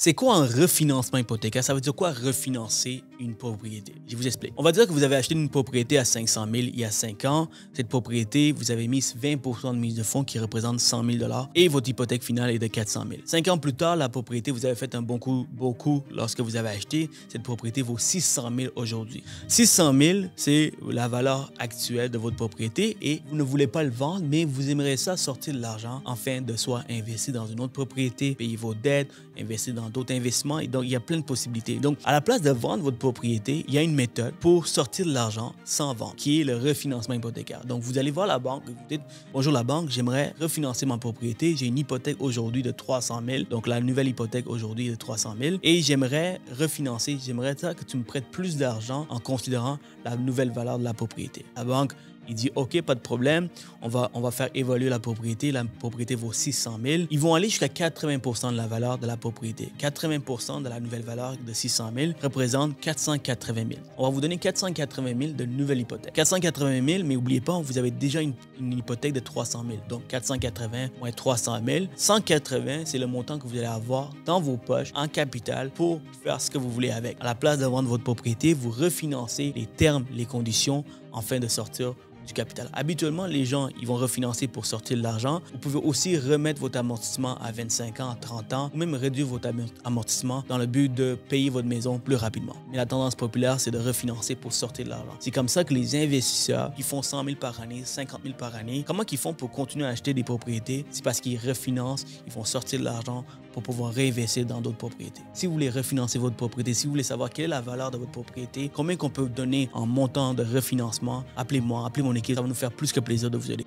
C'est quoi un refinancement hypothécaire? Ça veut dire quoi refinancer une propriété? Je vous explique. On va dire que vous avez acheté une propriété à 500 000 il y a 5 ans. Cette propriété, vous avez mis 20% de mise de fonds qui représente 100 000 et votre hypothèque finale est de 400 000. 5 ans plus tard, la propriété, vous avez fait un bon coup lorsque vous avez acheté. Cette propriété vaut 600 000 aujourd'hui. 600 000, c'est la valeur actuelle de votre propriété et vous ne voulez pas le vendre, mais vous aimeriez ça sortir de l'argent afin de soit investir dans une autre propriété, payer vos dettes, investir dans d'autres investissements. Et donc, il y a plein de possibilités. Donc, à la place de vendre votre propriété, il y a une méthode pour sortir de l'argent sans vendre, qui est le refinancement hypothécaire. Donc, vous allez voir la banque, vous dites, bonjour la banque, j'aimerais refinancer ma propriété. J'ai une hypothèque aujourd'hui de 300 000. Donc, la nouvelle hypothèque aujourd'hui est de 300 000. Et j'aimerais refinancer, j'aimerais que tu me prêtes plus d'argent en considérant la nouvelle valeur de la propriété. La banque, il dit, OK, pas de problème, on va faire évoluer la propriété. La propriété vaut 600 000. Ils vont aller jusqu'à 80% de la valeur de la propriété. 80% de la nouvelle valeur de 600 000 représente 480 000. On va vous donner 480 000 de nouvelle hypothèque. 480 000, mais n'oubliez pas, vous avez déjà une hypothèque de 300 000. Donc, 480 moins 300 000. 180, c'est le montant que vous allez avoir dans vos poches en capital pour faire ce que vous voulez avec. À la place de vendre votre propriété, vous refinancez les termes, les conditions afin de sortir du capital. Habituellement, les gens, ils vont refinancer pour sortir de l'argent. Vous pouvez aussi remettre votre amortissement à 25 ans, à 30 ans, ou même réduire votre amortissement dans le but de payer votre maison plus rapidement. Mais la tendance populaire, c'est de refinancer pour sortir de l'argent. C'est comme ça que les investisseurs qui font 100 000 par année, 50 000 par année, comment ils font pour continuer à acheter des propriétés? C'est parce qu'ils refinancent, ils font sortir de l'argent pour pouvoir réinvestir dans d'autres propriétés. Si vous voulez refinancer votre propriété, si vous voulez savoir quelle est la valeur de votre propriété, combien qu'on peut vous donner en montant de refinancement, appelez-moi, appelez mon équipe, ça va nous faire plus que plaisir de vous aider.